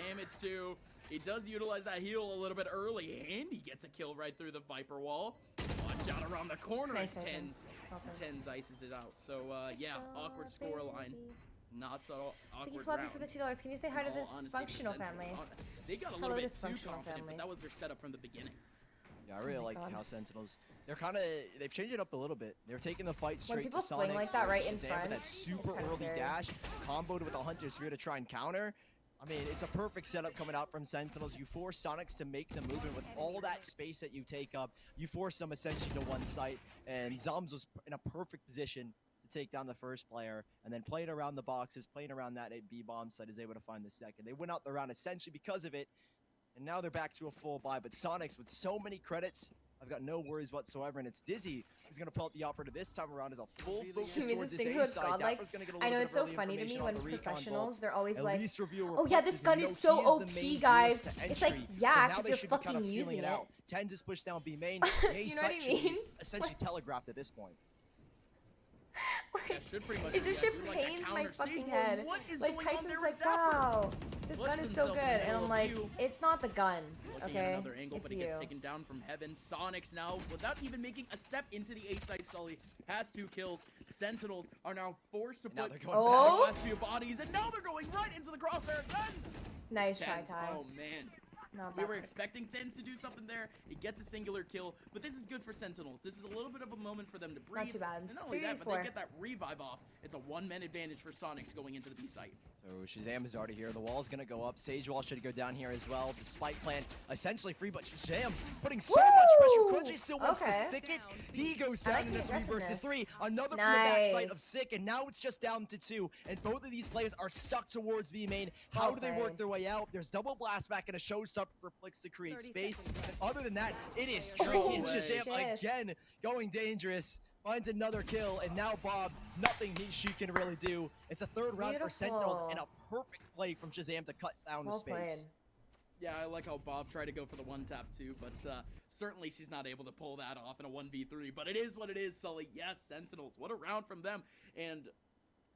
damage too. He does utilize that heal a little bit early, and he gets a kill right through the Viper wall. Watch out around the corner as Tens ices it out. So, yeah, awkward scoreline. Not so awkward. Thank you, Floppy, for the $2. Can you say hi to this dysfunctional family? They got a little bit too confident, but that was their setup from the beginning. Yeah, I really like how Sentinels, they've changed it up a little bit. They're taking the fight straight to Soniqs. When people swing like that right in front, that super early dash, comboed with a Hunter Sphere to try and counter. I mean, it's a perfect setup coming out from Sentinels. You force Soniqs to make the movement with all that space that you take up. You force them essentially to one site, and Zoms was in a perfect position to take down the first player, and then playing around the boxes, playing around that B-bomb site, is able to find the second. They went out the round essentially because of it, and now they're back to a full buy. But Soniqs, with so many credits, I've got no worries whatsoever, and it's Dizzy who's going to pull out the operator this time around as a full focus towards his A side. I know it's so funny to me when professionals, they're always like, oh yeah, this gun is so OP, guys. It's like, yeah, because you're fucking using it. Tens is pushed down B main. You know what I mean? Essentially telegraphed at this point. Like, it just shit pains my fucking head. Like, Tyson's like, wow, this gun is so good. And I'm like, it's not the gun, okay? Another angle, but it's he you. gets taken down from heaven. Soniqs now, without even making a step into the A side, Sully has 2 kills. Sentinels are now forced to put the last few bodies, and now they're going right into the crosshair again. Nice try, Ty. Oh, man. We were expecting Tens to do something there. He gets a singular kill, but this is good for Sentinels. This is a little bit of a moment for them to breathe. Not too bad. And not only that, but they get that revive off. It's a 1-man advantage for Soniqs going into the B site. So Shazam is already here. The wall's going to go up. Sage Wall should go down here as well. The spike plan essentially free, but Shazam putting so much pressure. Crunchy still wants to stick it. He goes down into 3 versus 3. Another from the backside of Sick, and now it's just down to 2. And both of these players are stuck towards B main. How do they work their way out? There's double blast back and a showstopper for Flix to create space. Other than that, it is tricky. And Shazam again going dangerous. Finds another kill, and now Bob, nothing she can really do. It's a 3rd round for Sentinels, and a perfect play from Shazam to cut down the space. Yeah, I like how Bob tried to go for the 1-tap too, but certainly she's not able to pull that off in a 1v3. But it is what it is, Sully. Yes, Sentinels. What a round from them. And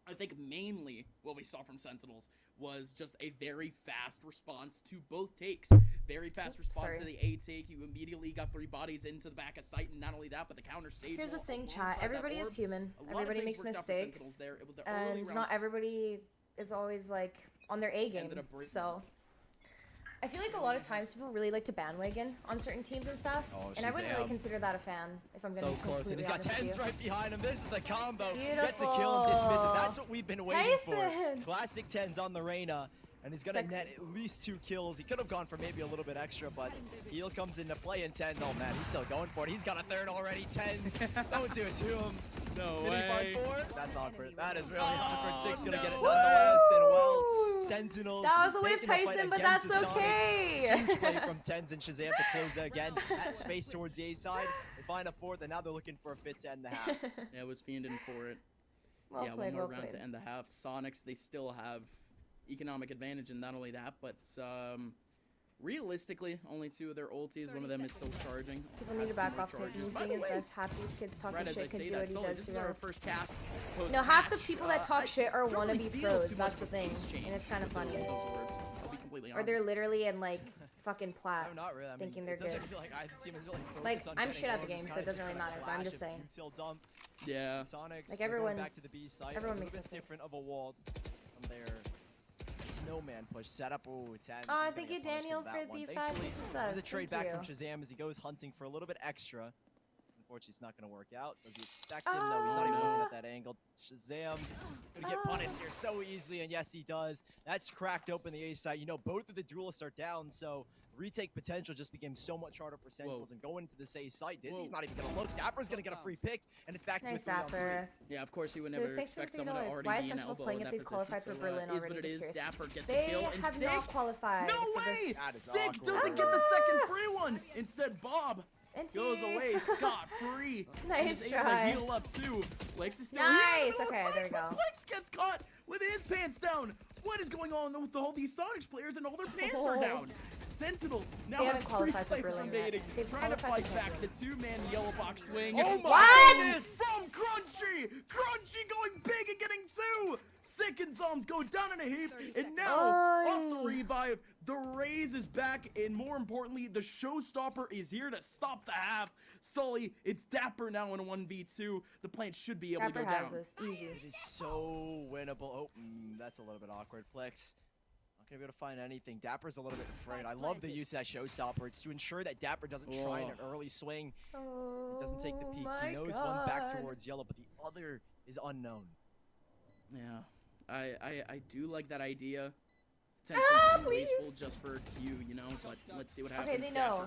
I think mainly what we saw from Sentinels was just a very fast response to both takes. Very fast response to the A take. You immediately got 3 bodies into the back of sight, and not only that, but the counter saved. Here's the thing, chat. Everybody is human. Everybody makes mistakes, and not everybody is always like on their A game. So I feel like a lot of times people really like to bandwagon on certain teams and stuff, and I wouldn't really consider that a fan if I'm gonna be completely honest with you. He's got Tens right behind him. This is the combo. Gets a kill and dismisses. That's what we've been waiting for. Classic Tens on the Reyna. And he's gonna net at least 2 kills. He could have gone for maybe a little bit extra, but heal comes into play in 10. Oh man, he's still going for it. He's got a 3rd already. 10. Don't do it to him. No way. Did he find 4? That's awkward. That is really awkward. 6 gonna get it nonetheless. And well, Sentinels. That was a whiff, Tyson, but that's okay. Huge play from Tens and Shazam to close it again. That space towards the A side. They find a 4th, and now they're looking for a 5th to end the half. Yeah, it was fiending for it. Well played, 1 more round to end the half. Soniqs, they still have economic advantage, and not only that, but realistically, only 2 of their ultis. One of them is still charging. People need to back off Tyson. He's doing his best. Half these kids talking shit could do what he does to them. No, half the people that talk shit are wannabe pros. That's the thing, and it's kind of funny. Or they're literally in like fucking plat, thinking they're good. Like, I'm shit at the game, so it doesn't really matter. But I'm just saying. Yeah. Like everyone makes mistakes. Different of a wall from there. Snowman push setup. Oh, 10. Oh, thank you, Daniel, for the 5 pieces. There's a trade back from Shazam as he goes hunting for a little bit extra. Unfortunately, it's not going to work out. Does he expect him? No, he's not even looking at that angle. Shazam gonna get punished here so easily, and yes, he does. That's cracked open the A side. You know, both of the duelists are down, so retake potential just became so much harder for Sentinels, and going into this A site, Dizzy's not even gonna look. Dapper's gonna get a free pick, and it's back to a 3-on-3. Yeah, of course, you would never expect someone to already be an elbow in that position. Qualified for Berlin already? It is. Dapper gets the they kill, and have not qualified. No way! Sick doesn't get the second free one. Instead, Bob goes away scot-free. Nice and is try. Able to heal up too. Flakes is still nice. Okay, there we go. Flakes gets caught with his pants down. What is going on with all these Sonics players and all their pants are down? Sentinels now have 3 players invading, trying to fight back the 2-man yellow box swing. Oh my goodness! From Crunchy! Crunchy going big and getting 2! Sick and Zoms go down in a heap, and now off the revive revive. The Raze is back, and more importantly, the showstopper is here to stop the half. Sully, it's Dapper now in a 1v2. The plant should be able to go down. This. Easy. It is so winnable. Oh, that's a little bit awkward. Plex. Not gonna be able to find anything. Dapper's a little bit afraid. I love the use of that showstopper. It's to ensure that Dapper doesn't try an early swing. He doesn't take the peek. He knows one's back towards yellow, but the other is unknown. Yeah, I do like that idea. Potentially wasteful just for Q, you know, but let's see what happens. Okay, they know.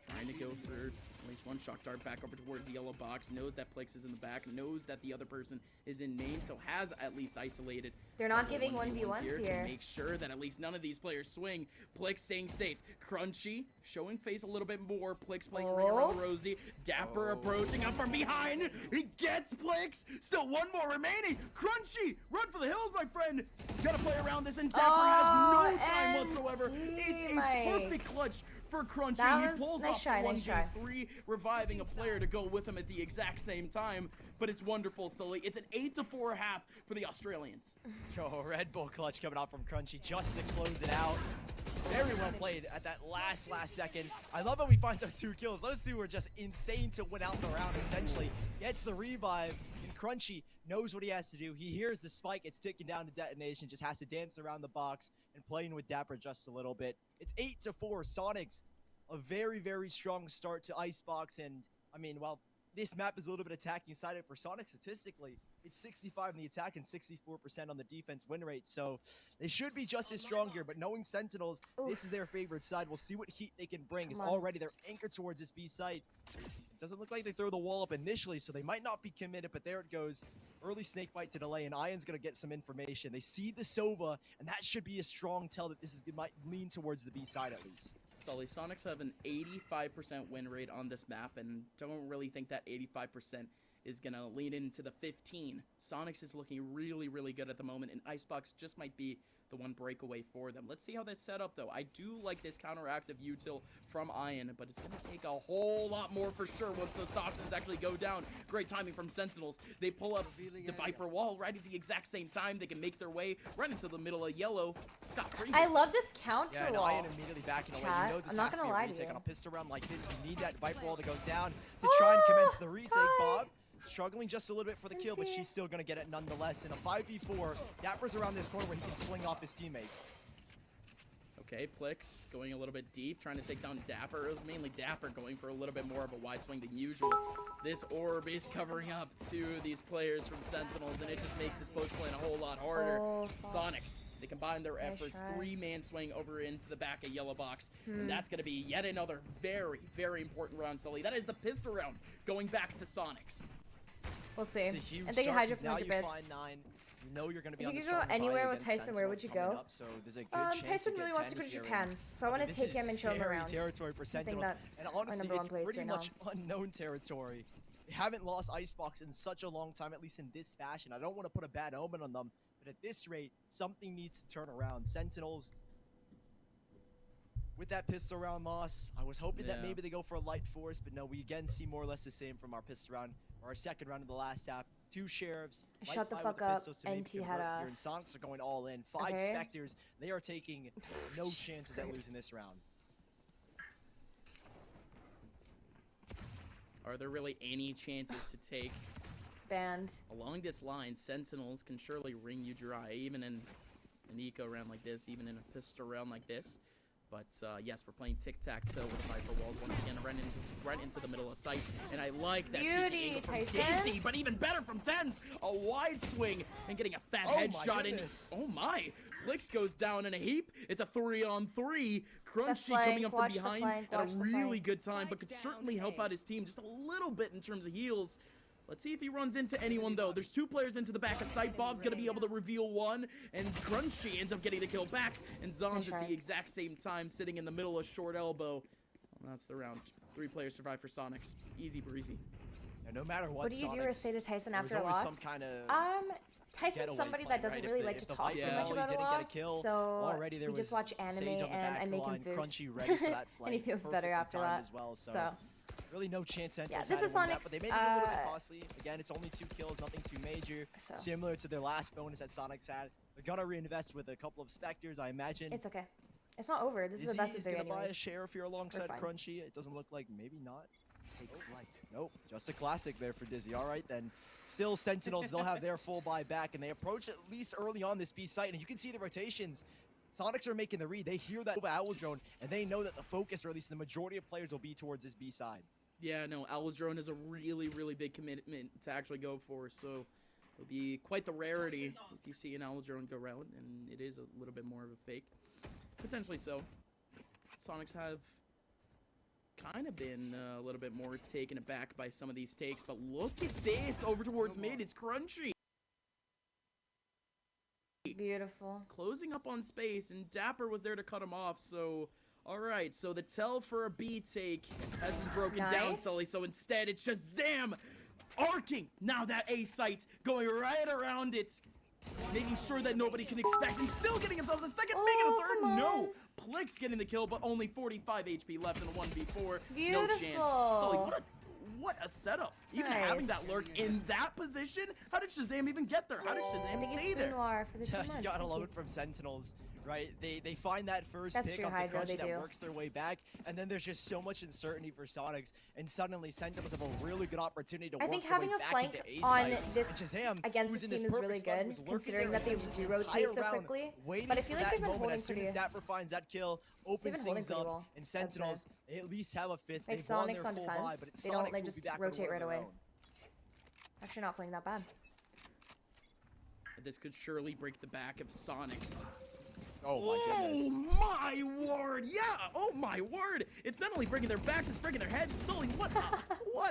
Trying to go for at least one shock dart back over towards the yellow box. Knows that Plix is in the back. Knows that the other person is in main, so has at least isolated. They're not giving 1v1s here. To make sure that at least none of these players swing. Plix staying safe. Crunchy showing face a little bit more. Plix playing ring around Rosie. Dapper approaching up from behind. He gets Plix. Still one more remaining. Crunchy, run for the hills, my friend. You gotta play around this, and Dapper has no time whatsoever. It's a perfect clutch for Crunchy. He pulls off the 1v3, reviving a player to go with him at the exact same time. But it's wonderful, Sully. It's an 8-4 half for the Australians. Yo, Red Bull clutch coming out from Crunchy just to close it out. Very well played at that last second. I love how we find those 2 kills. Those 2 were just insane to win out the round, essentially. Gets the revive, and Crunchy knows what he has to do. He hears the spike. It's ticking down to detonation. Just has to dance around the box and playing with Dapper just a little bit. It's 8-4. Soniqs, a very, very strong start to Icebox. And, I mean, while this map is a little bit attacking-sided for Soniqs statistically, it's 65 in the attack and 64% on the defense win rate. So they should be just as strong here, but knowing Sentinels, this is their favorite side. We'll see what heat they can bring. It's already they're anchored towards this B site. It doesn't look like they throw the wall up initially, so they might not be committed, but there it goes. Early snake bite to delay, and Ion's going to get some information. They see the Sova, and that should be a strong tell that this might lean towards the B side at least. Sully, Soniqs have an 85% win rate on this map, and don't really think that 85% is going to lean into the 15. Soniqs is looking really, really good at the moment, and Icebox just might be the one breakaway for them. Let's see how that's set up, though. I do like this counteractive util from Ion, but it's going to take a whole lot more for sure once those toxins actually go down. Great timing from Sentinels. They pull up the Viper wall right at the exact same time. They can make their way right into the middle of yellow. Stop freezing. I love this counter wall. Ion immediately backing away. You know this I'm not going to lie to you. On a pistol round like this, you need that Viper wall to go down to try and commence the retake, Bob. Struggling just a little bit for the kill, but she's still going to get it nonetheless. In a 5v4, Dapper's around this corner where he can swing off his teammates. Okay, Plix going a little bit deep, trying to take down Dapper. It was mainly Dapper going for a little bit more of a wide swing than usual. This orb is covering up 2 of these players from Sentinels, and it just makes this post play a whole lot harder. Soniqs, they combine their efforts, 3-man swing over into the back of yellow box, and that's going to be yet another very, very important round, Sully. That is the pistol round going back to Soniqs. We'll see. It's a huge and they start, Hydra from now 100 you bits. find 9. You know you're going to be if on you the could go anywhere with Tyson, where would you go? Up, so there's a good chance Tyson really wants to go to Japan, so I want to take him and show him around. Territory for Sentinels. I think that's and honestly, our #1 place pretty right much now. unknown territory. They haven't lost Icebox in such a long time, at least in this fashion. I don't want to put a bad omen on them, but at this rate, something needs to turn around. Sentinels, with that pistol round loss, I was hoping that maybe they go for a light force, but no, we again see more or less the same from our pistol round, or our second round of the last half. 2 sheriffs. Shut the fuck up. NT had us. Soniqs are going all in. 5 Spectres. They are taking no chances at losing this round. Are there really any chances to take? Banned. Along this line, Sentinels can surely wring you dry, even in an eco round like this, even in a pistol round like this. But yes, we're playing tic-tac-toe with Viper walls once again, right into the middle of sight. And I like that cheeky angle from Daisy, but even better from Tens. A wide swing and getting a fat headshot in. Oh my! Plix goes down in a heap. It's a 3-on-3. Crunchy coming up from behind at a really good time, but could certainly help out his team just a little bit in terms of heals. Let's see if he runs into anyone, though. There's 2 players into the back of sight. Bob's going to be able to reveal one, and Crunchy ends up getting the kill back. And Zom's at the exact same time, sitting in the middle of short elbow. Well, that's the round. 3 players survive for Soniqs. Easy breezy. And no matter what do you do or say to Tyson after a loss? Some kind of Tyson's somebody that doesn't really like to talk too much about a loss, so we just watch anime and I make him food. Crunchy ready for that and he feels better after that. As well, so. Really no chance Sentinels this is had to win that, Soniqs. but they made it a little bit costly. Again, it's only 2 kills, nothing too major. Similar to their last bonus that Soniqs had. They're gonna reinvest with a couple of Spectres, I imagine. It's okay. It's not over. This is the best of 3 anyways. Gonna buy a anyways. share if you're alongside Crunchy. It doesn't look like, maybe not. Take flight. Nope, just a classic there for Dizzy. All right then. Still Sentinels, they'll have their full buy back, and they approach at least early on this B site, and you can see the rotations. Soniqs are making the read. They hear that Owl Drone, and they know that the focus, or at least the majority of players, will be towards this B side. Yeah, no, Owl Drone is a really, really big commitment to actually go for, so it'll be quite the rarity if you see an Owl Drone go route, and it is a little bit more of a fake. Potentially so. Soniqs have kind of been a little bit more taken aback by some of these takes, but look at this over towards mid. It's Crunchy. Beautiful. Closing up on space, and Dapper was there to cut him off, so... Alright, so the tell for a B take has been broken down, Sully, so instead it's Shazam arcing now that A site, going right around it, making sure that nobody can expect. He's still getting himself a second, making a third. No! Plix getting the kill, but only 45 HP left in a 1v4. Beautiful. No chance. Sully, what a setup. Even having that lurk in that position, how did Shazam even get there? How did Shazam stay there? For the 2 months. You gotta love it from Sentinels. Right, they find that first pick onto Crunchy that works their way back, and then there's just so much uncertainty for Soniqs, and suddenly Sentinels have a really good opportunity to work their way back into A side. I think having a flank on this against this team is really good, considering that they do rotate so quickly. But I feel like they've been holding as soon as Dapper finds that kill, opens things up, and Sentinels at least have a fifth. Like Soniqs on defense, they just rotate right away. Actually, not playing that bad. This could surely break the back of Soniqs. Oh my goodness. Oh my word! Yeah! Oh my word! It's not only breaking their backs, it's breaking their heads. Sully, what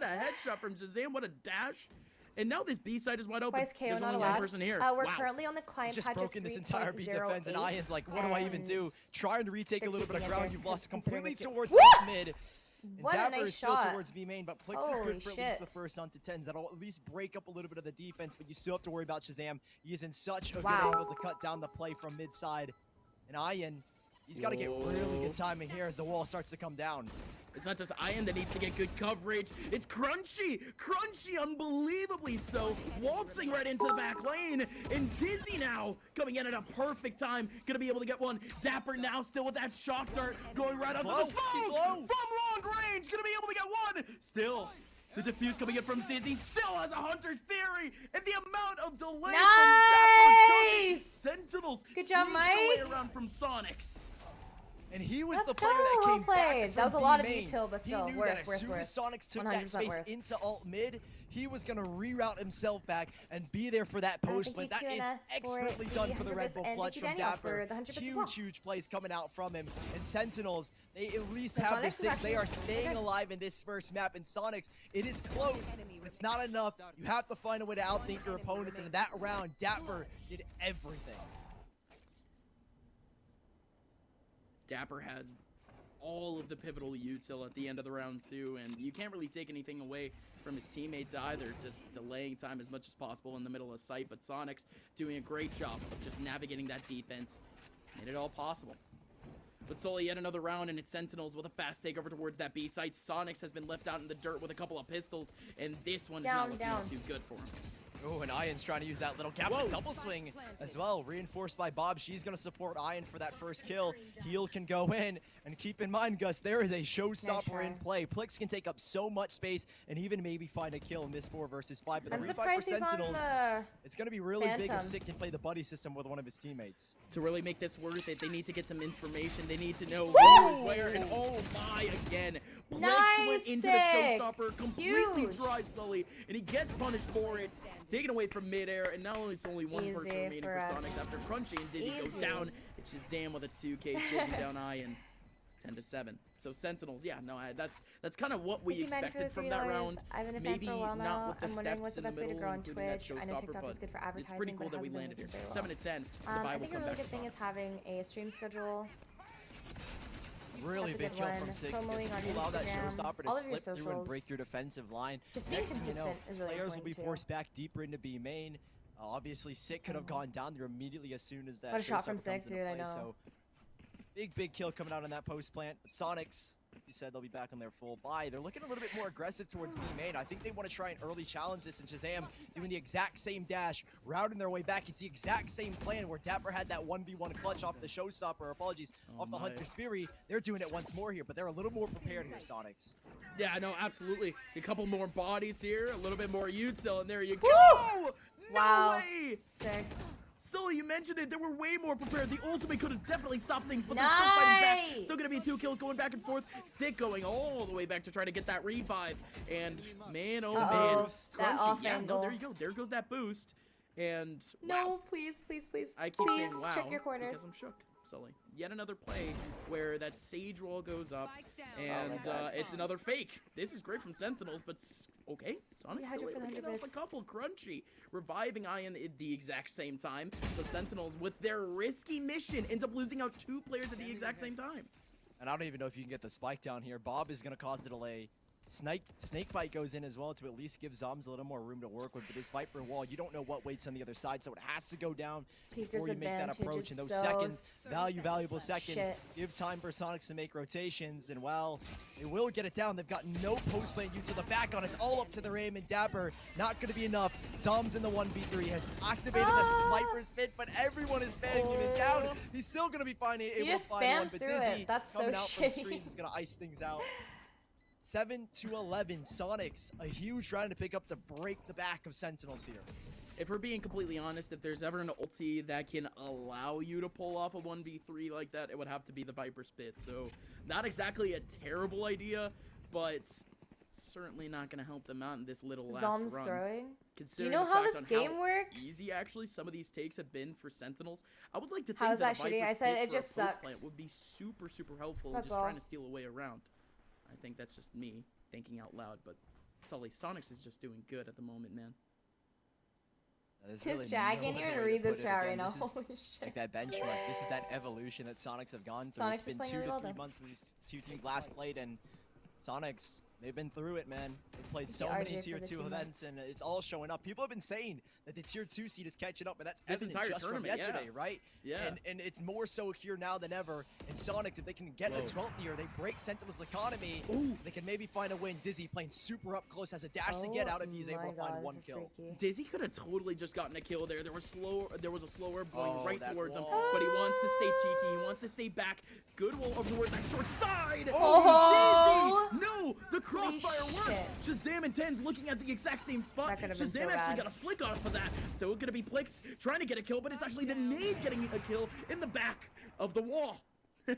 a headshot from Shazam! What a dash! And now this B side is wide open. There's only one person here. We're currently on the client patch. Just broken this entire B defense, and Ian's like, what do I even do? Trying to retake a little bit of ground. You've lost completely towards mid. And Dapper is still towards B main, but Plix is good for at least the first onto 10s. That'll at least break up a little bit of the defense, but you still have to worry about Shazam. He is in such a good angle to cut down the play from mid side. And Ian, he's got to get really good timing here as the wall starts to come down. It's not just Ian that needs to get good coverage. It's Crunchy! Crunchy, unbelievably so, waltzing right into the back lane. And Dizzy now coming in at a perfect time. Gonna be able to get one. Dapper now still with that shock dart going right onto the smoke. From long range, gonna be able to get one. Still. The defuse coming in from Dizzy still has a Hunter's Theory, and the amount of delay from Dapper. Sentinels good job, sneaks away around from Soniqs. And he was the player that came back from that was a lot of detail, but still, he knew that as soon as Soniqs took that space into alt mid, he was going to reroute himself back and be there for that post plant. That is expertly done for the Red Bull clutch from Dapper. Huge plays coming out from him. And Sentinels, they at least have the 6. They are staying alive in this first map. And Soniqs, it is close. It's not enough. You have to find a way to outthink your opponents. And in that round, Dapper did everything. Dapper had all of the pivotal util at the end of the round too, and you can't really take anything away from his teammates either, just delaying time as much as possible in the middle of sight, but Soniqs doing a great job of just navigating that defense, made it all possible. But Sully, yet another round, and it's Sentinels with a fast takeover towards that B site. Soniqs has been left out in the dirt with a couple of pistols, and this one is not looking too good for him. Oh, and Ian's trying to use that little gap double swing as well, reinforced by Bob. She's going to support Ian for that first kill. Heal can go in, and keep in mind, Gus, there is a showstopper in play. Plix can take up so much space and even maybe find a kill in this 4 versus 5. But the revive for Sentinels, it's going to be really big if Sick can play the buddy system with one of his teammates. To really make this worth it, they need to get some information. They need to know who is where, and oh my, again. Plix went into the showstopper, completely dry Sully, and he gets punished for it. Taken away from midair, and now it's only one person remaining for Soniqs after Crunchy and Dizzy go down. It's Shazam with a 2K taking down Ian, 10-7. So Sentinels, yeah, no, that's kind of what we expected from that round. Maybe not with the steps in the middle, including that showstopper, but it's pretty cool that we landed here. 7-10. I think a really good thing is having a stream schedule. Really big kill from Sig. Allow that showstopper to slip through and break your defensive line. Just being consistent is really players will be forced back deeper into B main. Obviously, Sig could have gone down there immediately as soon as that showstopper comes into play. So big kill coming out on that post plant. But Soniqs, You said they'll be back on their full buy. They're looking a little bit more aggressive towards B main. I think they want to try and early challenge this, and Shazam doing the exact same dash, routing their way back. It's the exact same plan where Dapper had that 1v1 clutch off the Showstopper, off the Hunter's Fury. They're doing it once more here, but they're a little more prepared here, Soniqs. Yeah, no, absolutely. A couple more bodies here, a little bit more util, and there you go! Woo! No wow. way! Sick. Sully, you mentioned it. They were way more prepared. The ultimate could have definitely stopped things, but they're still fighting back. Still gonna be 2 kills going back and forth. Sick going all the way back to try to get that revive. And man, oh man, Crunchy. Yeah, no, there you go. There goes that boost. And wow. No, please, please, please. I keep saying wow check your corners. because I'm shook. Sully. Yet another play where that Sage wall goes up, and it's another fake. This is great from Sentinels, but okay. Sonic still able to get off a couple. Crunchy reviving Ian at the exact same time. So Sentinels, with their risky mission, ends up losing out 2 players at the exact same time. And I don't even know if you can get the spike down here. Bob is going to cause a delay. Snakebite goes in as well to at least give Zoms a little more room to work with. But this Viper wall, you don't know what waits on the other side, so it has to go down before you make that approach. And those seconds, valuable seconds, give time for Soniqs to make rotations. And well, they will get it down. They've got no post lane until the back on. It's all up to their aim, and Dapper not going to be enough. Zoms in the 1v3 has activated the Sniper's Fit, but everyone is spamming him down. He's still going to be able to find one, but Dizzy coming out from screens is going to ice things out. 7-11, Soniqs, a huge round to pick up to break the back of Sentinels here. If we're being completely honest, if there's ever an ulti that can allow you to pull off a 1v3 like that, it would have to be the Viper Spit. So, not exactly a terrible idea, but certainly not going to help them out in this little last Zoms run. Throwing? Considering you know the how fact this on game how works? easy actually some of these takes have been for Sentinels. I would like to think How's that that a shitty? Viper I said Spit it for a just post sucks. plant would be super, super helpful. That's just all. trying to steal a way around. I think that's just me thinking out loud, but Sully, Soniqs is just doing good at the moment, man. His Jag, can't even read this chat right now. Holy shit. Like that benchmark. This is that evolution that Soniqs have gone through. Soniqs It's been 2 to 3 months since these 2 teams last played, and Soniqs, they've been through it, man. They've played so many tier 2 events, and it's all showing up. People have been saying that the tier 2 seed is catching up, but that's evident just from yesterday, right? Yeah. And it's more so here now than ever. And Soniqs, if they can get a 12th year, they break Sentinel's economy, they can maybe find a win. Dizzy playing super up close, has a dash to get out if he's able to find 1 kill. Dizzy could have totally just gotten a kill there. There was a slower going right towards him, wall. but he wants to stay cheeky. He wants to stay back. Good wall over towards that short side. Oh, Dizzy! No, the crossfire works. Shazam and Ten's looking at the exact same spot. Shazam actually got a flick off of that. So it's gonna be Plix trying to get a kill, but it's actually the nade getting a kill in the back of the wall.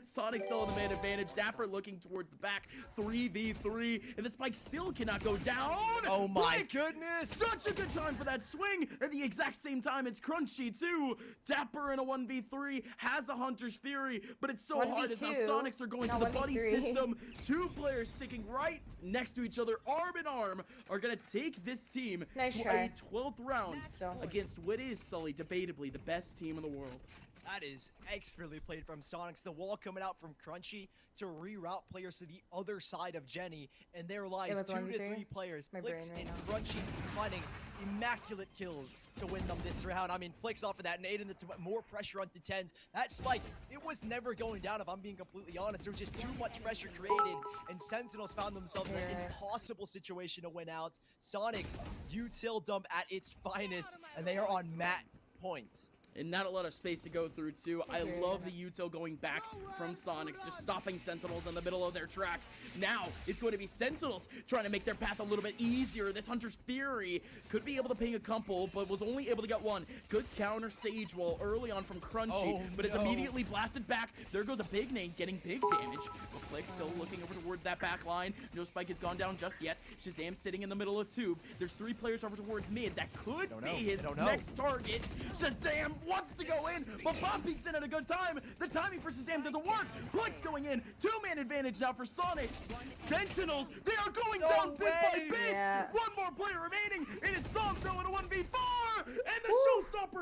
Sonic still in the man advantage. Dapper looking towards the back. 3v3, and the spike still cannot go down. Oh my goodness! Such a good time for that swing. At the exact same time, it's Crunchy too. Dapper in a 1v3 has a Hunter's Fury, but it's so hard as now Soniqs are going to the buddy system. 2 players sticking right next to each other, arm in arm, are gonna take this team to a 12th round against what is, Sully, debatably the best team in the world. That is expertly played from Soniqs. The wall coming out from Crunchy to reroute players to the other side of Jenny, and there lies 2 to 3 players. Plix and Crunchy finding immaculate kills to win them this round. I mean, Plix off of that nade and more pressure onto Tens. That spike, it was never going down if I'm being completely honest. There was just too much pressure created, and Sentinels found themselves in an impossible situation to win out. Soniqs, util dump at its finest, and they are on mat point. And not a lot of space to go through, too. I love the util going back from Soniqs, just stopping Sentinels in the middle of their tracks. Now, it's going to be Sentinels trying to make their path a little bit easier. This Hunter's Fury could be able to ping a couple, but was only able to get 1. Good counter Sage Wall early on from Crunchy, but it's immediately blasted back. There goes a big nade, getting big damage. But Plix still looking over towards that back line. No spike has gone down just yet. Shazam sitting in the middle of tube. There's 3 players over towards mid. That could be his next target. Shazam wants to go in, but Bob peeks in at a good time. The timing for Shazam doesn't work. Blix going in. 2-man advantage now for Soniqs. Sentinels, they are going down bit by bit. 1 more player remaining, and it's Somso in a 1v4, and the showstopper